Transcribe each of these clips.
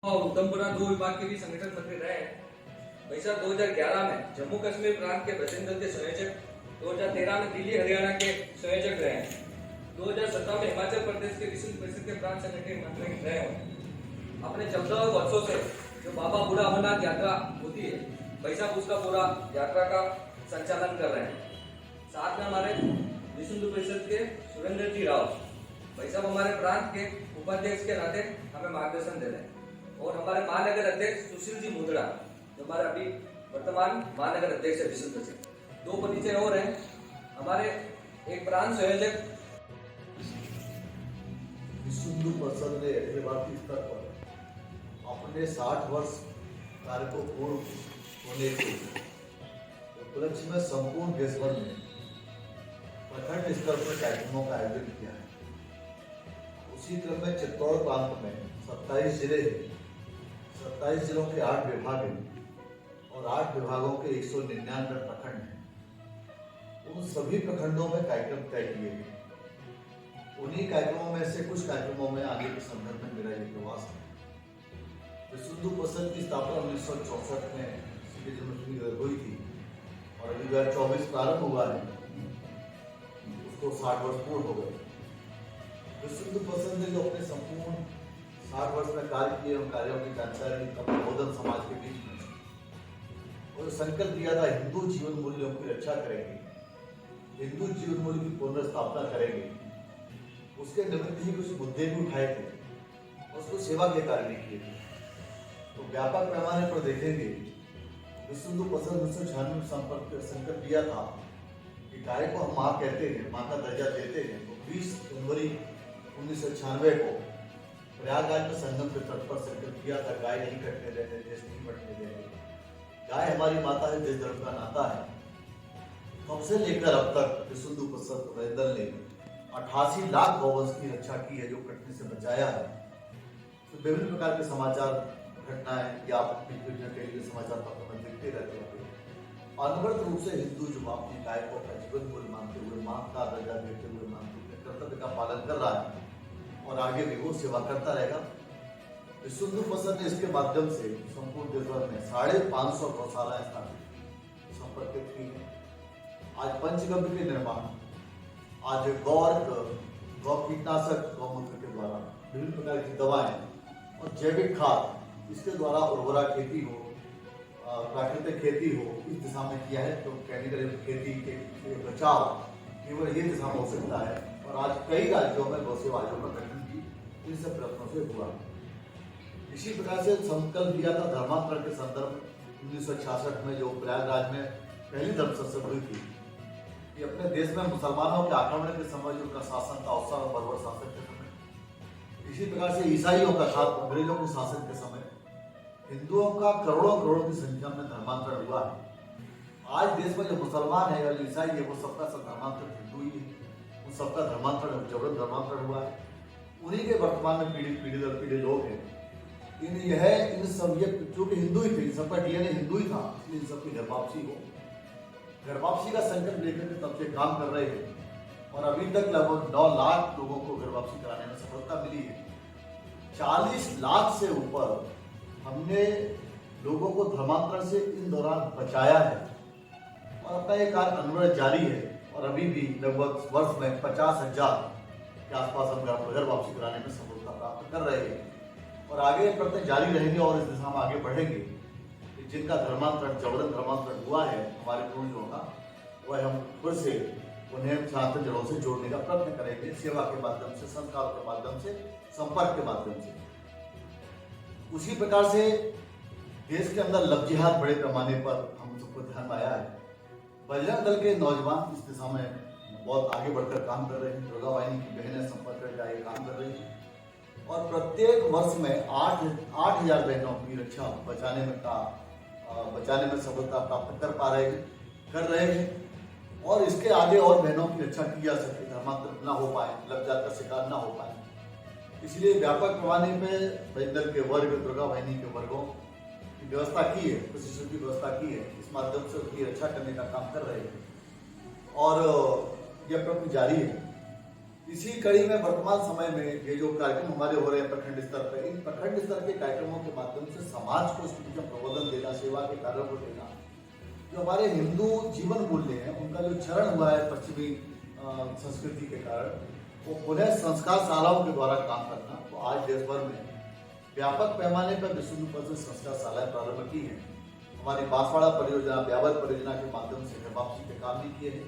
और उधमपुरा 2 विभाग के भी संगठन मंत्री रहे हैं। भाई साहब 2011 में जम्मू कश्मीर प्रांत के प्रतिनिधि दल के संयोजक, 2013 में दिल्ली हरियाणा के संयोजक रहे हैं, 2017 में हिमाचल प्रदेश के विश्व परिषद के प्रांत संगठन मंत्री रहे हैं। अपने 14 वर्षों से जो बाबा बूढ़ा अमरनाथ यात्रा होती है, भाई साहब उसका पूरा यात्रा का संचालन कर रहे हैं। साथ में हमारे विश्व हिंदू परिषद के सुरेंद्र जी राव भाई साहब हमारे प्रांत के उपाध्यक्ष के नाते हमें मार्गदर्शन दे रहे हैं। और हमारे महानगर अध्यक्ष सुशील जी मुद्रा जो हमारे अभी वर्तमान महानगर अध्यक्ष है विश्व परिषद। 2 परिचय और हैं हमारे, एक प्रांत संयोजक। विश्व हिंदू परिषद ने अखिल भारतीय स्तर पर अपने 60 वर्ष कार्य को पूर्ण होने के उपलक्ष्य में संपूर्ण देश भर में प्रखंड स्तर पर कार्यक्रमों का आयोजन किया है। उसी क्रम में चित्तौड़ प्रांत में 27 जिले हैं, 27 जिलों के 8 विभाग हैं और 8 विभागों के 199 प्रखंड हैं। उन सभी प्रखंडों में कार्यक्रम तय किए गए। उन्हीं कार्यक्रमों में से कुछ कार्यक्रमों में आगे के संदर्भ में मेरा ये प्रवास है। विश्व हिंदू परिषद की स्थापना 1964 में श्री जन्माष्टमी हुई थी और अभी 2024 प्रारंभ हुआ है, उसको 60 वर्ष पूर्ण हो गए। विश्व हिंदू परिषद ने जो अपने संपूर्ण 60 वर्ष में कार्य किए उन कार्यों की जानकारी बहुजन समाज के बीच में और संकल्प दिया था हिंदू जीवन मूल्यों की रक्षा करेंगे, हिंदू जीवन मूल्य की पुनर्स्थापना करेंगे। उसके निमित्त ही कुछ मुद्दे भी उठाए थे और उसको सेवा के कार्य किए थे। तो व्यापक पैमाने पर देखेंगे विश्व हिंदू परिषद 1996 में संकल्प दिया था कि गाय को हम माँ कहते हैं, माँ का दर्जा देते हैं। तो 20 जनवरी 1996 को प्रयागराज में संगम के तट पर संकल्प किया था, गाय नहीं कटने देंगे, देश नहीं बटने देंगे। गाय हमारी माता है, देश धर्म का नाता है। तब से लेकर अब तक विश्व हिंदू परिषद दल ने 88 लाख गौवंश की रक्षा की है, जो कटने से बचाया है। तो विभिन्न प्रकार के समाचार घटनाएं या टेलीविजन समाचार पत्र में देखते रहते हैं। अनवरत रूप से हिंदू जो अपनी गाय को अपना जीवन मूल्य मानते हुए, माँ का दर्जा देते हुए मानते हुए कर्तव्य का पालन कर रहा है और आगे भी वो सेवा करता रहेगा। विश्व हिंदू परिषद ने इसके माध्यम से संपूर्ण देश भर में 550 गौशालाएं स्थापित संपर्कित की है। आज पंचगव्य के निर्माण, आज गौ कीटनाशक गौमूत्र के द्वारा विभिन्न प्रकार की दवाएं और जैविक खाद, इसके द्वारा उर्वरा खेती हो, प्राकृतिक खेती हो, इस दिशा में किया है। तो केमिकल खेती के बचाव केवल ये दिशा में हो सकता है और आज कई राज्यों में गौ सेवा आयोग का गठन भी इन सब प्रयत्नों से हुआ। इसी प्रकार से संकल्प लिया था धर्मांतरण के संदर्भ 1966 में जो प्रयागराज में पहली धर्म संसद हुई थी कि अपने देश में मुसलमानों के आक्रमण के समय जो उनका शासन था, उस समय बर्बर शासन के समय, इसी प्रकार से ईसाइयों का साथ अंग्रेजों के शासन के समय हिंदुओं का करोड़ों की संख्या में धर्मांतरण हुआ है। आज देश में जो मुसलमान है या जो ईसाई है, वो सबका सब धर्मांतरण हिंदू ही है, उन सबका धर्मांतरण जबरन धर्मांतरण हुआ है। उन्हीं के वर्तमान में पीढ़ी दर पीढ़ी लोग हैं। इन सब ये जो कि हिंदू ही थे, इन सबका डीएनए हिंदू ही था, इसलिए इन सबकी घर वापसी हो, घर वापसी का संकल्प लेकर के तब से काम कर रहे हैं और अभी तक लगभग 9 लाख लोगों को घर वापसी कराने में सफलता मिली है। 40 लाख से ऊपर हमने लोगों को धर्मांतरण से इन दौरान बचाया है और अपना ये कार्य अनवरत जारी है और अभी भी लगभग वर्ष में 50,000 के आसपास हम घर वापसी कराने में सफलता प्राप्त कर रहे हैं और आगे प्रयत्न जारी रहेंगे और इस दिशा में आगे बढ़ेंगे। जिनका धर्मांतरण जबरन धर्मांतरण हुआ है हमारे पूर्वजों का, वह हम फिर से उन्हें सनातन जड़ों से जोड़ने का प्रयत्न करेंगे, सेवा के माध्यम से, संस्कार के माध्यम से, संपर्क के माध्यम से। उसी प्रकार से देश के अंदर लव जिहाद बड़े पैमाने पर हम सबको ध्यान में आया है। बजरंग दल के नौजवान इस दिशा में बहुत आगे बढ़कर काम कर रहे हैं। दुर्गा वाहिनी की बहनें संपर्क करके आगे काम कर रही हैं और प्रत्येक वर्ष में 8,000 बहनों की रक्षा बचाने में सफलता प्राप्त कर रहे हैं और इसके आगे और बहनों की रक्षा की जा सके, धर्मांतरण न हो पाए, लव जिहाद का शिकार न हो पाए। इसलिए व्यापक पैमाने पे बजरंग दल के वर्ग, दुर्गा वाहिनी के वर्गों की व्यवस्था की है, प्रशिक्षण की व्यवस्था की है। इस माध्यम से उसकी रक्षा करने का काम कर रहे हैं और यह प्रयत्न जारी है। इसी कड़ी में वर्तमान समय में ये जो कार्यक्रम हमारे हो रहे हैं प्रखंड स्तर पर, इन प्रखंड स्तर के कार्यक्रमों के माध्यम से समाज को उसमें प्रबोधन देना, सेवा के कार्यों को देना, जो हमारे हिंदू जीवन मूल्य हैं उनका जो क्षरण हुआ है पश्चिमी संस्कृति के कारण, वो पुनः संस्कार शालाओं के द्वारा काम करना। तो आज देश भर में व्यापक पैमाने पर विश्व हिंदू परिषद संस्कार शालाएं प्रारंभ की हैं। हमारी बांसवाड़ा परियोजना, ब्यावर परियोजना के माध्यम से घर वापसी के काम भी किए हैं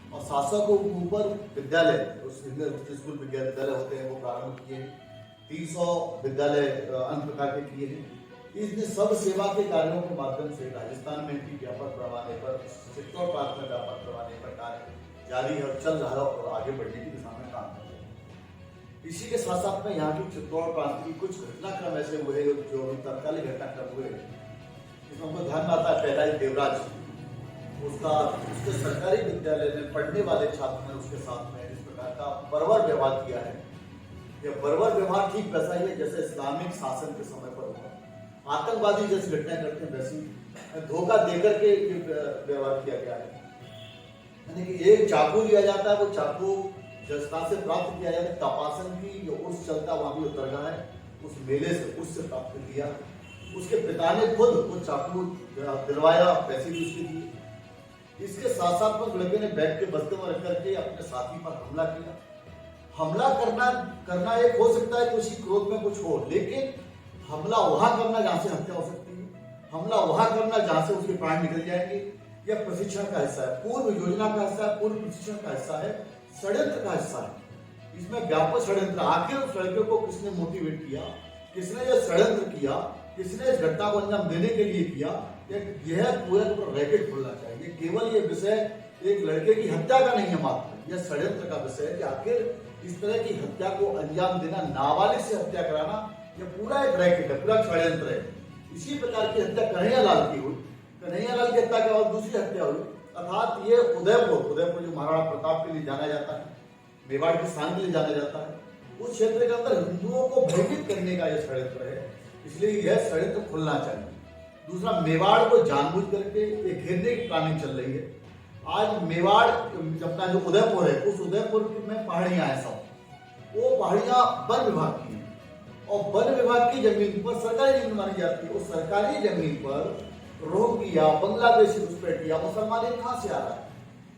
और 700 के ऊपर विद्यालय, उस स्कूल विद्यालय होते हैं, वो प्रारंभ किए हैं। 300 विद्यालय अन्य प्रकार के किए हैं। इन सब सेवा के कार्यों के माध्यम से राजस्थान में भी व्यापक पैमाने पर, चित्तौड़ प्रांत में व्यापक पैमाने पर कार्य जारी है, चल रहा है और आगे बढ़ने की दिशा में काम कर रहे हैं। इसी के साथ साथ में यहाँ की चित्तौड़ प्रांत की कुछ घटनाक्रम ऐसे हुए जो तत्कालिक घटनाक्रम हुए, इसमें हमको ध्यान में आता है। पहला ही देवराज, उसके सरकारी विद्यालय में पढ़ने वाले छात्र ने उसके साथ में इस प्रकार का बर्बर व्यवहार किया है। यह बर्बर व्यवहार ठीक वैसा ही है जैसे इस्लामिक शासन के समय पर हुआ। आतंकवादी जैसी घटनाएं करते हैं वैसी धोखा देकर के व्यवहार किया गया है। यानी कि एक चाकू लिया जाता है, वो चाकू जिस स्थान से प्राप्त किया जाता है, तपासन की जो उर्स चलता है वहां भी उतरगा है, उस मेले से उससे प्राप्त किया। उसके पिता ने खुद वो चाकू दिलवाया, पैसे भी उसके दिए। इसके साथ साथ में लड़के ने बैग के बस्ते में रख करके अपने साथी पर हमला किया। हमला करना एक हो सकता है कि उसी क्रोध में कुछ हो, लेकिन हमला वहां करना जहां से हत्या हो सकती है, हमला वहां करना जहां से उसके प्राण निकल जाएंगे, यह प्रशिक्षण का हिस्सा है, पूर्व योजना का हिस्सा है, पूर्व प्रशिक्षण का हिस्सा है, षड्यंत्र का हिस्सा है। इसमें व्यापक षड्यंत्र, आखिर उस लड़के को किसने मोटिवेट किया, किसने यह षड्यंत्र किया, किसने इस घटना को अंजाम देने के लिए किया, यह पूरा रैकेट खुलना चाहिए। केवल ये विषय एक लड़के की हत्या का नहीं है मात्र, यह षड्यंत्र का विषय है कि आखिर इस तरह की हत्या को अंजाम देना, नाबालिग से हत्या कराना, यह पूरा एक रैकेट है, पूरा षड्यंत्र है। इसी प्रकार की हत्या कन्हैया लाल की हुई, कन्हैया लाल की हत्या के बाद दूसरी हत्या हुई, अर्थात ये उदयपुर जो महाराणा प्रताप के लिए जाना जाता है, मेवाड़ की शान के लिए जाना जाता है, उस क्षेत्र के अंदर हिंदुओं को भयभीत करने का यह षड्यंत्र है। इसलिए यह षड्यंत्र खुलना चाहिए। दूसरा, मेवाड़ को जानबूझ करके एक घेरने की प्लानिंग चल रही है। आज मेवाड़ अपना जो उदयपुर है, उस उदयपुर में पहाड़ियां हैं सब, वो पहाड़ियां वन विभाग की हैं और वन विभाग की जमीन पर सरकारी जमीन मानी जाती है। उस सरकारी जमीन पर रोहिंग्या, बांग्लादेशी घुसपैठिया, मुसलमान ये कहां से आ रहा है,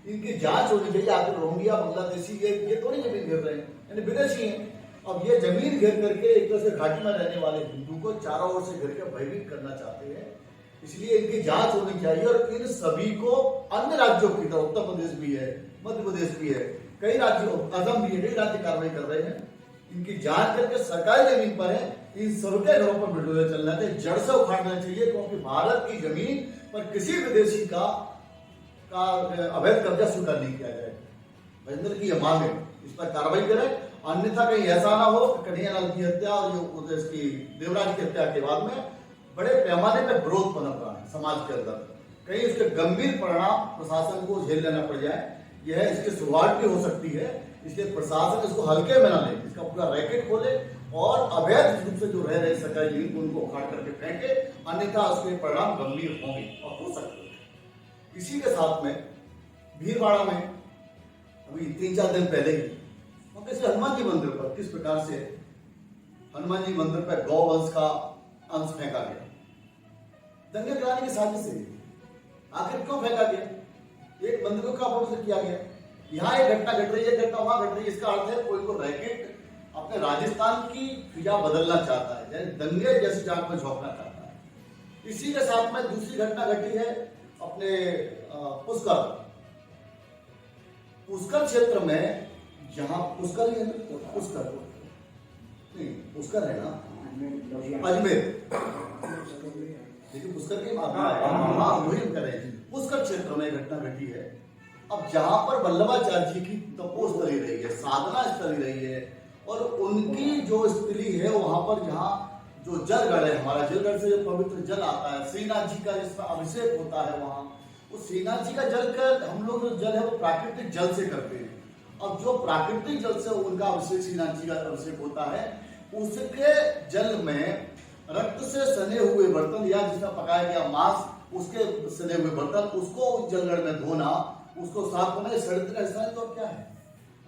इनकी जांच होनी चाहिए। आखिर रोहिंग्या, बांग्लादेशी ये थोड़ी जमीन घेर रहे हैं, यानी विदेशी हैं। अब ये जमीन घेर करके एक तरह से घाटी में रहने वाले हिंदू को चारों ओर से घेर के भयभीत करना चाहते हैं। इसलिए इनकी जांच होनी चाहिए और इन सभी को अन्य राज्यों की तरह, उत्तर प्रदेश भी है, मध्य प्रदेश भी है, कई राज्यों, असम भी है, कई राज्य कार्रवाई कर रहे हैं। इनकी जांच करके सरकारी जमीन पर है, इन सबके घरों पर बिल्डोजर चलना चाहिए, जड़ से उखाड़ना चाहिए, क्योंकि भारत की जमीन पर किसी विदेशी का अवैध कब्जा स्वीकार नहीं किया जाएगा। महेंद्र की यह मांग है, इस पर कार्रवाई करें, अन्यथा कहीं ऐसा ना हो कि कन्हैया लाल की हत्या और इसकी देवराज की हत्या के बाद में बड़े पैमाने पर विरोध पनप रहा है समाज के अंदर, कहीं उसके गंभीर परिणाम प्रशासन को झेल लेना पड़ जाए। यह इसकी शुरुआत भी हो सकती है, इसलिए प्रशासन इसको हल्के में ना ले, इसका पूरा रैकेट खोले और अवैध रूप से जो रह रहे सरकारी जमीन को उनको उखाड़ करके फेंके, अन्यथा उसके परिणाम गंभीर होंगे और हो सकते हैं। इसी के साथ में भीलवाड़ा में अभी 3-4 दिन पहले ही किसी हनुमान जी मंदिर पर किस प्रकार से हनुमान जी मंदिर पर गौवंश का अंश फेंका गया, दंगे कराने की साजिश से। आखिर क्यों फेंका गया? एक मंदिर का अपमान किया गया, यहाँ एक घटना घट रही है, घटना वहां घट रही है। इसका अर्थ है कोई को रैकेट अपने राजस्थान की फिजा बदलना चाहता है, यानी दंगे जैसी जाग में झोंकना चाहता है। इसी के साथ में दूसरी घटना घटी है अपने पुष्कर क्षेत्र में, जहां पुष्कर है ना, पुष्कर है ना, अजमेर, देखिए पुष्कर की वही कर रहे हैं। पुष्कर क्षेत्र में घटना घटी है। अब जहां पर वल्लभाचार्य जी की तपोस चली रही है, साधना चली रही है, और उनकी जो स्त्री है वहां पर, जहां जो जलगढ़ है, हमारा जलगढ़ से जो पवित्र जल आता है, श्रीनाथ जी का जिसका अभिषेक होता है वहां, उस श्रीनाथ जी का जल का हम लोग जो जल है वो प्राकृतिक जल से करते हैं। अब जो प्राकृतिक जल से उनका अभिषेक, श्रीनाथ जी का अभिषेक होता है, उसके जल में रक्त से सने हुए बर्तन या जिसमें पकाया गया मांस, उसके सने हुए बर्तन, उसको जलगढ़ में धोना, उसको साफ करना, षड्यंत्र का हिस्सा है। तो क्या है?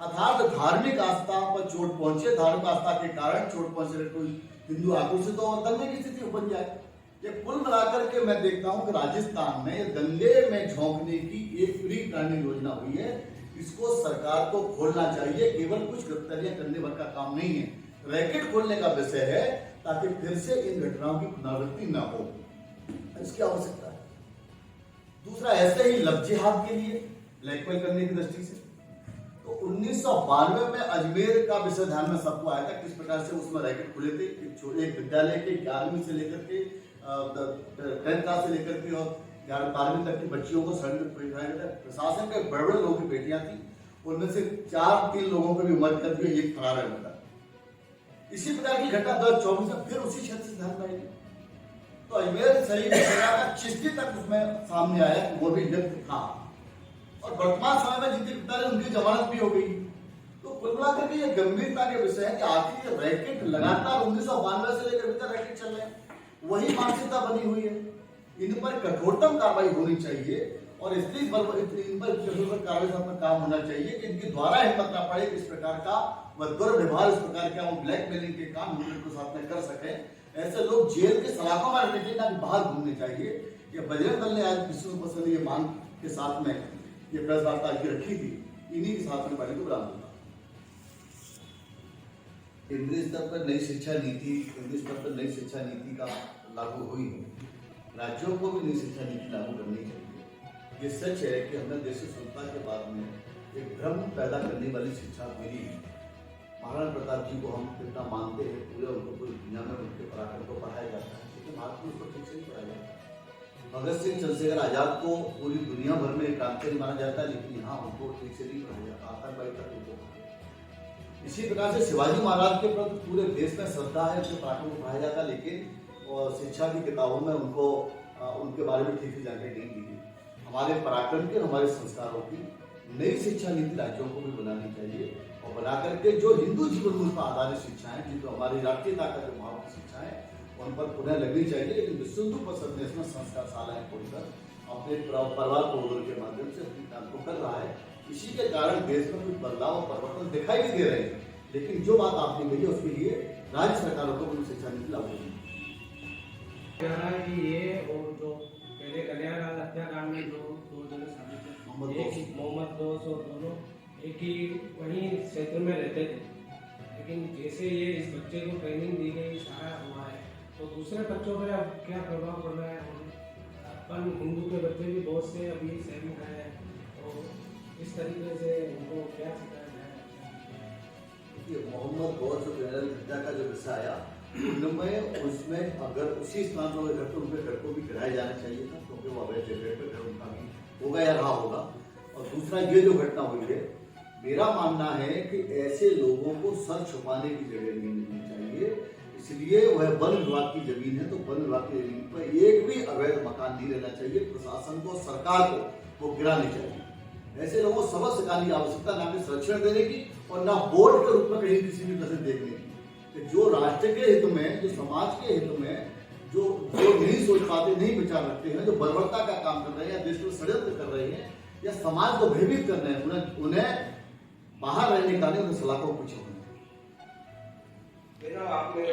अर्थात धार्मिक आस्था पर चोट पहुंचे, धार्मिक आस्था के कारण चोट पहुंचे, कोई हिंदू आक्रोशित हो और दंगे की स्थिति बन जाए। ये कुल मिलाकर के मैं देखता हूं कि राजस्थान में दंगे में झोंकने की एक प्री प्लानिंग योजना हुई है। इसको सरकार को खोलना चाहिए, केवल कुछ गिरफ्तारियां करने भर का काम नहीं है, रैकेट खोलने का विषय है, ताकि फिर से इन घटनाओं की पुनरावृत्ति न हो। इसकी आवश्यकता है। दूसरा, ऐसे ही लव जिहाद के लिए ब्लैकमेल करने की दृष्टि से तो 1992 में अजमेर का विषय ध्यान में सबको आया था, किस प्रकार से उसमें रैकेट खुले थे। एक विद्यालय के 11वीं से लेकर के 10th क्लास से लेकर के और 12वीं तक की बच्चियों को सड़क पर बिठाया गया था। प्रशासन के बड़े बड़े लोगों की बेटियां थी, उनमें से 3 लोगों को भी उम्र कर दी, एक फरार है उनका। इसी प्रकार की घटना 2024 में फिर उसी क्षेत्र से ध्यान में आई। तो अजमेर शरीफ का चिश्ती तक उसमें सामने आया कि वो भी लिप्त था, और वर्तमान समय में जिनके पिता ने उनकी जमानत भी हो गई। तो कुल मिलाकर के ये गंभीरता के विषय है कि आखिर ये रैकेट लगातार 1992 से लेकर अभी तक रैकेट चल रहे हैं, वही मानसिकता बनी हुई है। इन पर कठोरतम कार्रवाई होनी चाहिए और इसलिए इन पर कठोर कार्रवाई पर काम होना चाहिए कि इनके द्वारा हिम्मत न पड़े कि इस प्रकार का वह दुर्व्यवहार, इस प्रकार का वो ब्लैकमेलिंग के काम यूनिट को साथ में कर सके। ऐसे लोग जेल के सलाखों में रहने चाहिए, ना कि बाहर घूमने चाहिए। ये बजरंग दल ने आज विश्व पसंद ये मांग के साथ में ये प्रेस वार्ता की रखी थी, इन्हीं के साथ में पार्टी को बरामद होगा। केंद्रीय स्तर पर नई शिक्षा नीति, केंद्रीय स्तर पर नई शिक्षा नीति का लागू हुई है, राज्यों को भी नई शिक्षा नीति लागू करनी चाहिए। ये सच है कि हमने देश की स्वतंत्रता के बाद में एक भ्रम पैदा करने वाली शिक्षा मिली। महाराणा प्रताप जी को हम कितना मानते हैं, पूरे उनको पूरी दुनिया में उनके पराक्रम को पढ़ाया जाता है, लेकिन भारत में उसको ठीक से नहीं पढ़ाया जाता। भगत सिंह, चंद्रशेखर आजाद को पूरी दुनिया भर में क्रांतिकारी माना जाता है, लेकिन यहाँ उनको ठीक से नहीं पढ़ाया जाता, आतंकवादी तक उनको। इसी प्रकार से शिवाजी महाराज के प्रति पूरे देश में श्रद्धा है, उनके पराक्रम को पढ़ाया जाता है, लेकिन और शिक्षा की किताबों में उनको उनके बारे में ठीक से जानकारी नहीं दी गई। हमारे पराक्रम की, हमारे संस्कारों की नई शिक्षा नीति राज्यों को भी बनानी चाहिए, और बना करके जो हिंदू जीवन मूल्य पर आधारित शिक्षाएं, जिनको हमारी राष्ट्रीयता का जो भाव की शिक्षा है, उन पर पुनः लगनी चाहिए। लेकिन विश्व हिंदू परिषद ने इसमें संस्कार शालाएं खोलकर अपने परिवार प्रोग्राम के माध्यम से अपनी काम को कर रहा है। इसी के कारण देश में कुछ बदलाव और परिवर्तन दिखाई भी दे रहे हैं, लेकिन जो बात आपने कही है उसके लिए राज्य सरकारों को अपनी शिक्षा नीति लागू करनी कि ये और जो पहले कल्याण हत्याकांड में जो 2 जने साबित थे, मोहम्मद दोस्त और दोनों एक ही वहीं क्षेत्र में रहते थे, लेकिन जैसे ये इस बच्चे को ट्रेनिंग दी गई, सारा हुआ है, तो दूसरे बच्चों पर अब क्या प्रभाव पड़ रहा है। अपन हिंदू के बच्चे भी बहुत से अभी शहर में आए हैं, तो इस तरीके से उनको क्या सिखाया जाए। मोहम्मद गौर जो हत्या का जो विषय आया उनमें, उसमें अगर उसी स्थान पर घर, तो उनके घर को भी गिराया जाना चाहिए था, क्योंकि वो अवैध जगह पर घर उनका भी होगा या रहा होगा। और दूसरा, ये जो घटना हुई है, मेरा मानना है कि ऐसे लोगों को सर छुपाने की जगह नहीं मिलनी चाहिए। इसलिए वह वन विभाग की जमीन है, तो वन विभाग की जमीन पर एक भी अवैध मकान नहीं रहना चाहिए। प्रशासन को, सरकार को वो गिरानी चाहिए। ऐसे लोगों को सबक सिखाने की आवश्यकता, ना कि संरक्षण देने की और ना बोर्ड के रूप में कहीं किसी भी तरह से देखने की। जो राष्ट्र के हित में, जो समाज के हित में, जो नहीं सोच पाते, नहीं विचार रखते हैं, जो बर्बरता का काम कर रहे हैं, या देश में षड्यंत्र कर रहे हैं, या समाज को भयभीत कर रहे हैं, उन्हें बाहर रहने का नहीं, उन्हें सलाखों को पीछे होना। आपने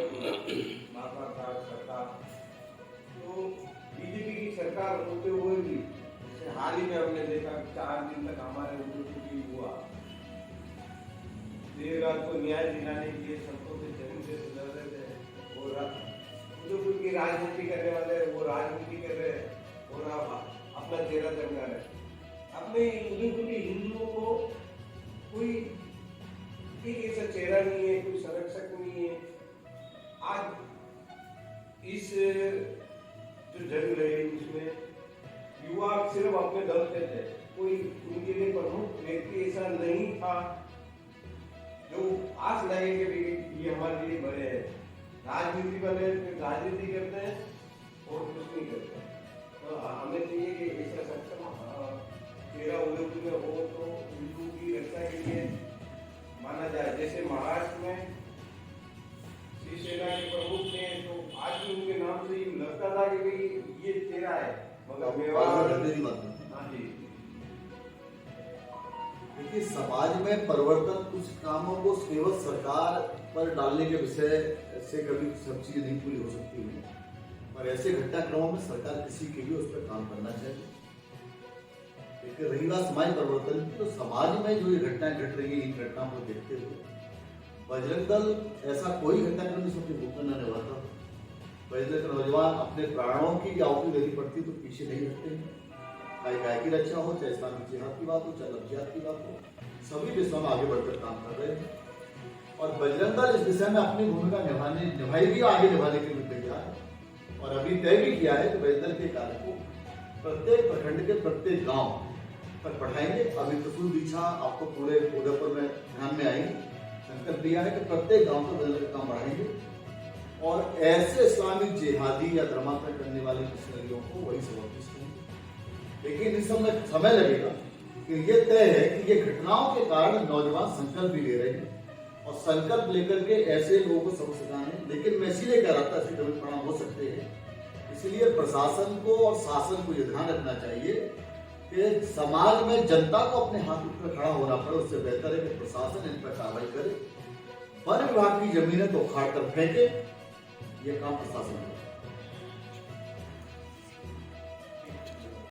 तो बीजेपी की सरकार होते हुए भी हाल ही में हमने देखा 4 दिन तक हमारे उद्योगपति हुआ, देर रात को न्याय दिलाने के लिए सबको जमीन से सुधर रहे थे, और उद्योगपति की राजनीति करने वाले वो राजनीति कर रहे हैं और अपना चेहरा दरमिया रहे। अपने उद्योगपति हिंदुओं को कोई एक ऐसा चेहरा नहीं है, कोई संरक्षक नहीं है। आज इस जो जंग रही उसमें युवा सिर्फ अपने दम पे थे, कोई उनके लिए प्रमुख व्यक्ति ऐसा नहीं था जो आस लगे कि ये हमारे लिए बड़े हैं। राजनीति वाले राजनीति करते हैं और कुछ नहीं करते। तो हमें चाहिए कि ऐसा सक्षम चेहरा उद्योग में हो तो हिंदू की रक्षा के लिए माना जाए। जैसे महाराष्ट्र में शिवसेना के प्रमुख थे, तो आज भी उनके नाम से ही लगता था कि भाई ये चेहरा है, मगर मेवाड़। हाँ जी, देखिए, समाज में परिवर्तन कुछ कामों को केवल सरकार पर डालने के विषय से कभी सब चीजें नहीं पूरी हो सकती है, पर ऐसे घटनाक्रमों में सरकार किसी के लिए उस पर काम करना चाहिए। लेकिन रही बात समाज परिवर्तन की, तो समाज में जो ये घटनाएं घट रही है, इन घटनाओं को देखते हुए बजरंग दल ऐसा कोई घटनाक्रम नहीं सबकी भूमिका न निभाता। बजरंग दल नौजवान अपने प्राणों की आहुति देनी पड़ती तो पीछे नहीं हटते हैं। चाहे गाय की रक्षा हो, चाहे इस्लामिक जिहाद की बात हो, चाहे लफ्जियात की बात हो, सभी विषयों में आगे बढ़कर काम कर रहे हैं। और बजरंग दल इस विषय में अपनी भूमिका निभाई भी, आगे निभाने के लिए तैयार है। और अभी तय भी किया है कि बजरंग दल के कार्य को प्रत्येक प्रखंड के प्रत्येक गांव तक बढ़ाएंगे। अभी त्रिशूल दीक्षा आपको पूरे उदयपुर में ध्यान में आएगी। संकल्प लिया है कि प्रत्येक गांव तक बजरंग दल का काम बढ़ाएंगे और ऐसे इस्लामिक जिहादी या धर्मांतरण करने वाले मिशनरियों को वही सबक देंगे। लेकिन इस समय लगेगा कि ये तय है कि ये घटनाओं के कारण नौजवान संकल्प भी ले रहे हैं और संकल्प लेकर के ऐसे लोगों को सबक सिखाने। लेकिन मैं इसीलिए कह रहा था ऐसे गलत परिणाम हो सकते हैं, इसलिए प्रशासन को और शासन को यह ध्यान रखना चाहिए कि समाज में जनता को अपने हाथ पर खड़ा होना पड़े। उससे बेहतर है कि प्रशासन इन पर कार्रवाई करे। वन विभाग की जमीनें तो उखाड़ कर फेंके, ये काम प्रशासन करे।